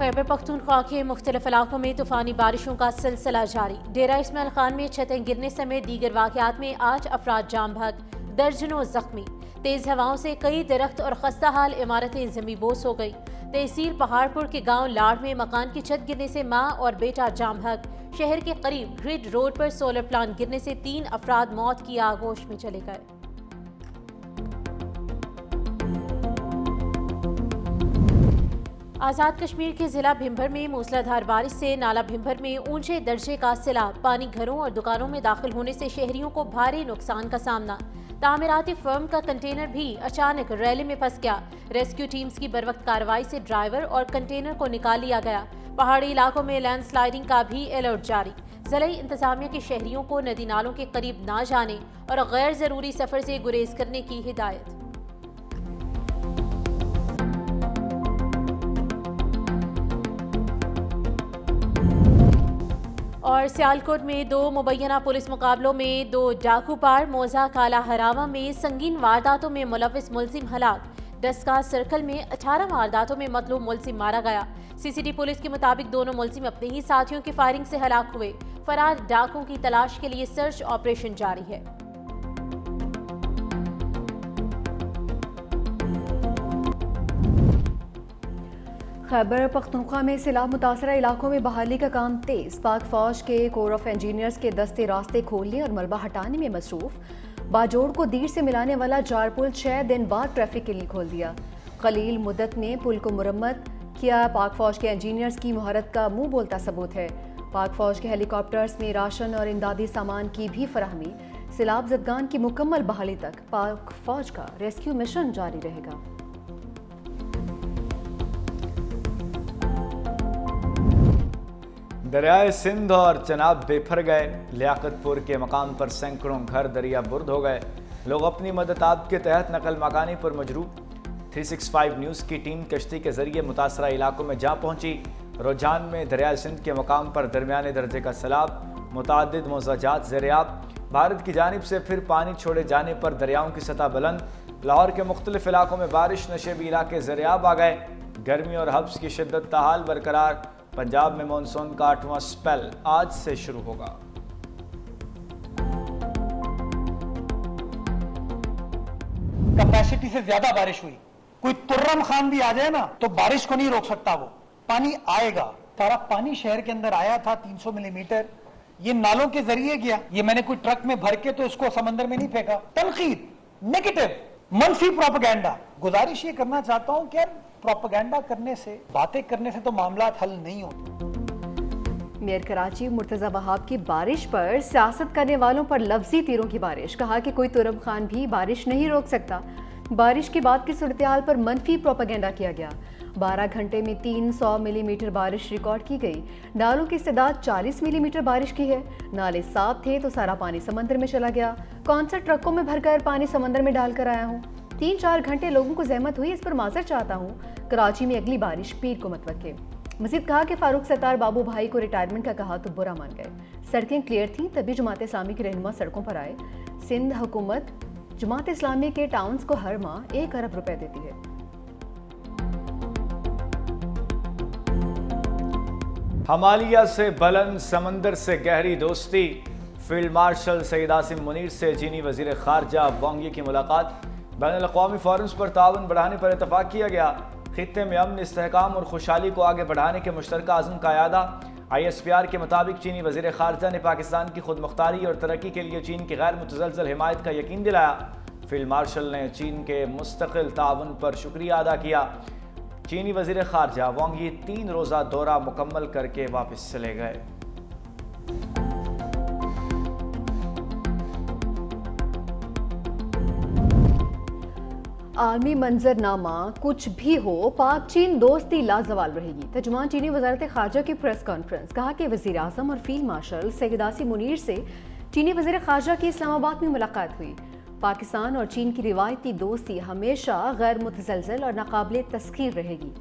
खैबर पख्तूनख्वा के मुख्तलिफ इलाकों में तूफानी बारिशों का सिलसिला जारी। डेरा इस्माइल खान में छतें गिरने समेत दीगर वाक़यात में 8 अफराद जाम बहक, दर्जनों जख्मी। तेज हवाओं से कई दरख्त और खस्ता हाल इमारतें ज़मींबोस हो गई। तहसील पहाड़पुर के गांव लाड़ में मकान की छत गिरने से मां और बेटा जाम बहक। शहर के करीब ग्रिड रोड पर सोलर प्लांट गिरने से 3 अफराद मौत की आगोश में चले गए। आज़ाद कश्मीर के जिला भिम्भर में मूसलाधार बारिश से नाला भिम्भर में ऊंचे दर्जे का सैलाब। पानी घरों और दुकानों में दाखिल होने से शहरियों को भारी नुकसान का सामना। तामीराती फर्म का कंटेनर भी अचानक रैली में फंस गया। रेस्क्यू टीम्स की बरवक्त कार्रवाई से ड्राइवर और कंटेनर को निकाल लिया गया। पहाड़ी इलाकों में लैंडस्लाइडिंग का भी अलर्ट जारी। ज़िला इंतजामिया के शहरियों को नदी नालों के करीब ना जाने और गैर ज़रूरी सफ़र से गुरेज करने की हिदायत। और सियालकोट में 2 मुबैना पुलिस मुकाबलों में 2 डाकू पार। मौजा काला हरावा में संगीन वारदातों में मुलविस मुलजिम हलाक। डस्का सर्कल में 18 वारदातों में मतलूब मुलजिम मारा गया। सीसीडी पुलिस के मुताबिक दोनों मुलजिम अपने ही साथियों की फायरिंग से हलाक हुए। फरार डाकुओं की तलाश के लिए सर्च ऑपरेशन जारी है। खैबर पख्तूनख्वा में सैलाब मुतासरा इलाकों में बहाली का काम तेज। पाक फौज के कोर ऑफ इंजीनियर्स के दस्ते रास्ते खोलने और मलबा हटाने में मसरूफ। बाजोड़ को दीर से मिलाने वाला जार पुल 6 दिन बाद ट्रैफिक के लिए खोल दिया। कलील मुद्दत में पुल को मुरम्मत किया। पाक फौज के इंजीनियर्स की महारत का मुंह बोलता सबूत है। पाक फौज के हेलीकॉप्टर्स में राशन और इमदादी सामान की भी फराहमी। सैलाब ज़दगान की मुकम्मल बहाली तक पाक फौज का रेस्क्यू मिशन जारी रहेगा। दरियाए सिंध और चनाब बेफर गए। लियाकतपुर के मकाम पर सैकड़ों घर दरिया बुर्द हो गए। लोग अपनी मदद आप के तहत नकल मकानी पर मजरूब। 365 न्यूज़ की टीम कश्ती के जरिए मुतासरा इलाकों में जा पहुंची। रुझान में दरियाए सिंध के मकाम पर दरमियाने दर्जे का सैलाब, मुतादिद मोज़ाजात ज़ेर-ए-आब। भारत की जानिब से फिर पानी छोड़े जाने पर दरियाओं की सतह बुलंद। लाहौर के मुख्तलिफ इलाकों में बारिश, नशेबी इलाके ज़ेर-ए-आब आ गए। गर्मी और हब्स की शिद्दत ताहाल बरकरार। पंजाब में मानसून का 8वां स्पेल आज से शुरू होगा। कैपेसिटी से ज्यादा बारिश हुई। कोई तुर्रम खान भी आ जाए ना तो बारिश को नहीं रोक सकता। वो पानी आएगा। सारा पानी शहर के अंदर आया था 300 मिलीमीटर। ये नालों के जरिए गया। ये मैंने कोई ट्रक में भर के तो इसको समंदर में नहीं फेंका। तनकीद, नेगेटिव, मनफी प्रोपेगेंडा। गुजारिश ये करना चाहता हूं कि यार प्रोपेगेंडा करने से, बातें करने से तो मामला हल नहीं होते। मेयर कराची मुर्तजा वहाब की बारिश पर सियासत करने वालों पर लफ्जी तीरों की बारिश। कहा कि कोई तुरब खान भी बारिश नहीं रोक सकता। बारिश के बाद की सूरत-ए-हाल पर मनफी प्रोपेगेंडा किया गया। 12 घंटे में 300 मिलीमीटर बारिश रिकॉर्ड की गई। नालों की इस्तेदाद 40 मिलीमीटर बारिश की है। नाले साफ थे तो सारा पानी समंदर में चला गया। कौन सा ट्रकों में भरकर पानी समंदर में डालकर आया हूँ। 3-4 घंटे लोगों को जहमत हुई, इस पर माजर चाहता हूँ। कराची में अगली बारिश पीर को मत वक्के। मजीद कहा कि फारूक सत्तार बाबू भाई को रिटायरमेंट का कहा तो बुरा मान गए। सड़कें क्लियर थीं तभी जमात इस्लामी के रहनुमा सड़कों पर आए। सिंध हुकूमत जमात इस्लामी के टाउन्स को हर माह 1 अरब रुपए देती है। हमालिया से बुलंद, समंदर से गहरी दोस्ती। फील्ड मार्शल सईद आसिम मुनीर से चीनी वजीर खारजा वांग यी की मुलाकात। बैनुल-अक़वामी फोरम्स पर ताउन बढ़ाने पर इतफाक किया गया। खित्ते में अमन, इस्तेहकाम और खुशहाली को आगे बढ़ाने के मुश्तरका अज़्म का यादा। ISPR के मुताबिक चीनी वज़ीर ख़ारजा ने पाकिस्तान की खुद मुख्तारी और तरक्की के लिए चीन की गैर मुतज़लज़ल हिमायत का यकीन दिलाया। फील्ड मार्शल ने चीन के मुस्तकिल ताउन पर शुक्रिया अदा किया। चीनी वज़ीर ख़ारजा वांग यी 3 रोज़ा दौरा मुकम्मल करके वापस चले गए। आलमी मंजरनामा कुछ भी हो, पाक चीन दोस्ती लाजवाल रहेगी। तर्जुमान चीनी वजारत खारजा की प्रेस कॉन्फ्रेंस। कहा कि वज़ीर आज़म और फील्ड मार्शल सईद आसिम मुनीर से चीनी वज़ीर खारजा की इस्लामाबाद में मुलाकात हुई। पाकिस्तान और चीन की रिवायती दोस्ती हमेशा गैर मुतज़लज़ल और नाकाबिले तस्खीर रहेगी।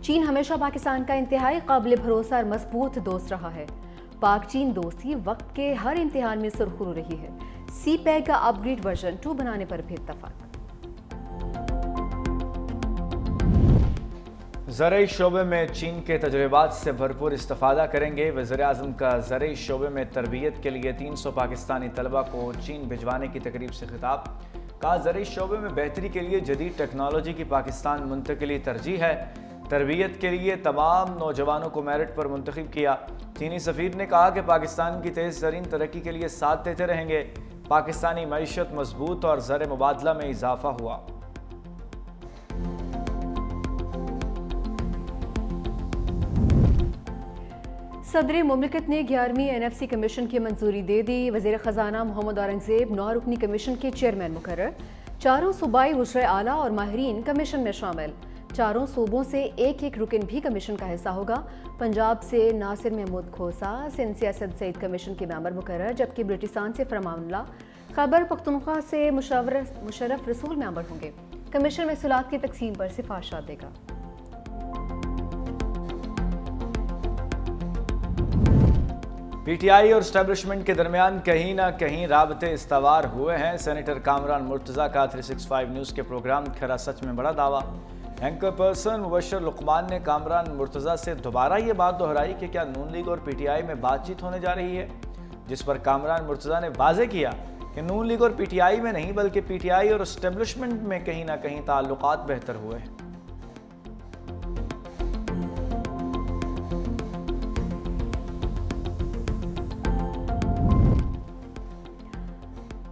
चीन हमेशा पाकिस्तान का इंतहाई काबिल भरोसा और मजबूत दोस्त रहा है। पाक चीन दोस्ती वक्त के हर इम्तिहान में सुरखरू रही है। CPEC का अपग्रेड वर्जन 2 बनाने पर भी इत्तफाक। ज़राई शोबे में चीन के तजुर्बात से भरपूर इस्तेफादा करेंगे। वज़ीर-ए-आज़म का ज़राई शोबे में तरबियत के लिए 300 पाकिस्तानी तलबा को चीन भिजवाने की तकरीब से खिताब। कहा, ज़राई शोबे में बेहतरी के लिए जदीद टेक्नोलॉजी की पाकिस्तान मुंतकिली तरजीह है। तरबियत के लिए तमाम नौजवानों को मेरिट पर मुंतखब किया। चीनी सफ़ीर ने कहा कि पाकिस्तान की तेज़ तरीन तरक्की के लिए साथ देते रहेंगे। पाकिस्तानी मईशत मजबूत और ज़र मुबादला में इजाफा हुआ। सदर मुमलिकत ने 11वीं NFC कमीशन की मंजूरी दे दी। वज़ीर ख़जाना मोहम्मद औरंगज़ेब 9 रुकनी कमीशन के चेयरमैन मुकर्रर। 4 सूबाई वज़ीर आला और माहिरीन कमीशन में शामिल। 4 सूबों से एक रुकन भी कमीशन का हिस्सा होगा। पंजाब से नासिर महमूद खोसा, सिंध से असद सईद कमीशन के मेंबर मुकर्रर, जबकि बलूचिस्तान से फरमानुल्लाह, खैबर पख्तूनख्वा से मुशर्रफ रसूल मेंबर होंगे। कमीशन महसूलात की तकसीम पर सिफारिशात देगा। PTI और स्टैब्लिशमेंट के दरमियान कहीं ना कहीं राबते इस्तवार हुए हैं। सेनेटर कामरान मुर्तज़ा का 365 न्यूज़ के प्रोग्राम खरा सच में बड़ा दावा। एंकर पर्सन मुबशर लुकमान ने कामरान मुर्तज़ा से दोबारा ये बात दोहराई कि क्या नून लीग और PTI में बातचीत होने जा रही है, जिस पर कामरान मुर्तज़ा ने वाज़ेह किया कि नून लीग और PTI में नहीं बल्कि PTI और स्टैब्लिशमेंट में कहीं ना कहीं ताल्लुकात बेहतर हुए हैं।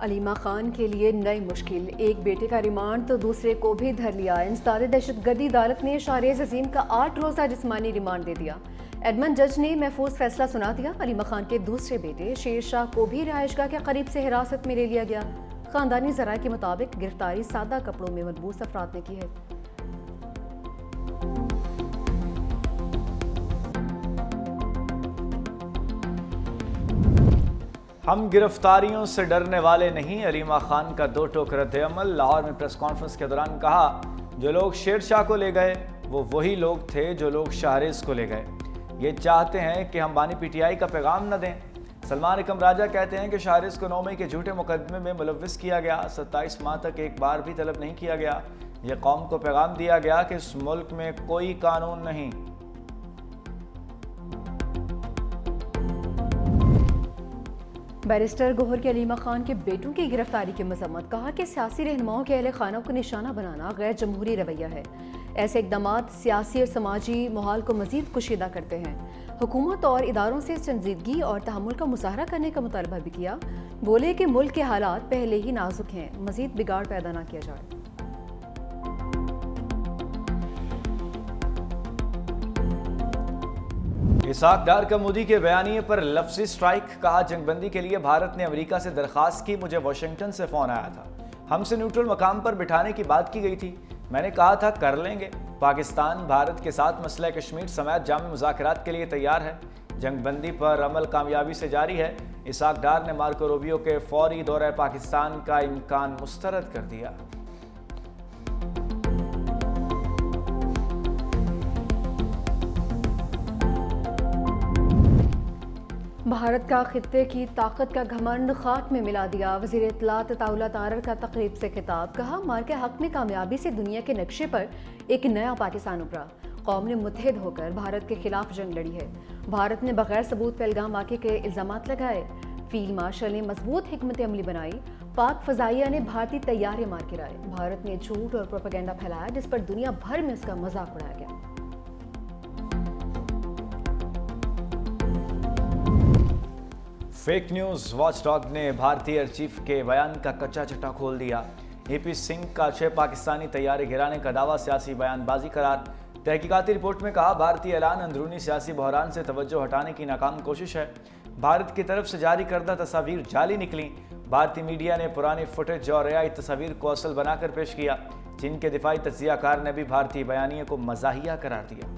अलीमा खान के लिए नई मुश्किल, एक बेटे का रिमांड तो दूसरे को भी धर लिया। इंसदाद दहशतगर्दी अदालत ने शाहरेज़ अजीम का 8 रोज़ा जिस्मानी रिमांड दे दिया। एडमंड जज ने महफूज फैसला सुना दिया। अलीमा खान के दूसरे बेटे शेर शाह को भी रिहाइशगाह के करीब से हिरासत में ले लिया गया। खानदानी ज़राए के मुताबिक गिरफ्तारी सादा कपड़ों में मलबूस अफराद ने की है। हम गिरफ्तारियों से डरने वाले नहीं, अलीमा खान का 2 टोक रद्द-ए-अमल। लाहौर में प्रेस कॉन्फ्रेंस के दौरान कहा, जो लोग शेर शाह को ले गए वो वही लोग थे जो लोग शाहरेज़ को ले गए। ये चाहते हैं कि हम बानी PTI का पैगाम न दें। सलमान इकम राजा कहते हैं कि शाहरेज़ को 9 मई के झूठे मुकदमे में मुलव्विस किया गया। 27 माह तक एक बार भी तलब नहीं किया गया। यह कौम को पैगाम दिया गया कि इस मुल्क में कोई कानून नहीं। बैरिस्टर गोहर के अलीमा खान के बेटों की गिरफ्तारी की मजम्मत। कहा कि सियासी रहनुमाओं के अहले खाना को निशाना बनाना गैर जमहूरी रवैया है। ऐसे इकदाम सियासी और समाजी माहौल को मजीद कुशीदा करते हैं। हुकूमत और इदारों से संजीदगी और तहम्मुल का मुजाहरा करने का मुतालबा भी किया। बोले कि मुल्क के हालात पहले ही नाजुक हैं, मजीद बिगाड़ पैदा ना किया जाए। इसाक डार का मोदी के बयानिए पर लफ्ज़ी स्ट्राइक। कहा, जंगबंदी के लिए भारत ने अमेरिका से दरख्वास्त की, मुझे वाशिंगटन से फ़ोन आया था, हमसे न्यूट्रल मकाम पर बिठाने की बात की गई थी, मैंने कहा था कर लेंगे। पाकिस्तान भारत के साथ मसला कश्मीर समेत जामी मुज़ाकरात के लिए तैयार है। जंगबंदी पर अमल कामयाबी से जारी है। इसाक डार ने मार्को रूबियो के फौरी दौरे पाकिस्तान का इम्कान मुस्तरद कर दिया। भारत का खित्ते की ताकत का घमंड खाक में मिला दिया। वज़ीर इत्तलात अताउल्लाह तारर का तकरीब से खिताब। कहा, मार के हक में कामयाबी से दुनिया के नक्शे पर एक नया पाकिस्तान उभरा। कौम ने मुत्तहिद होकर भारत के खिलाफ जंग लड़ी है। भारत ने बगैर सबूत पहलगाम वाक़े के इल्ज़ामात लगाए। फील्ड मार्शल ने मजबूत हिकमत अमली बनाई। पाक फ़ज़ाइया ने भारतीय तैयारे मार गिराए। भारत ने झूठ और प्रोपेगेंडा फैलाया जिस पर दुनिया भर में उसका मजाक उड़ाया गया। फेक न्यूज़ वॉचडॉग ने भारतीय एयर चीफ के बयान का कच्चा चट्टा खोल दिया। AP सिंह का 6 पाकिस्तानी तैयारे गिराने का दावा सियासी बयानबाजी करार। तहकीकाती रिपोर्ट में कहा, भारतीय ऐलान अंदरूनी सियासी बहरान से तवज्जो हटाने की नाकाम कोशिश है। भारत की तरफ से जारी करदा तस्वीर जाली निकली। भारतीय मीडिया ने पुरानी फुटेज और AI तस्वीर को असल बनाकर पेश किया। चीन के दिफाई तज्जियाकार ने भी भारतीय बयानिए को मज़ाहिया करार दिया।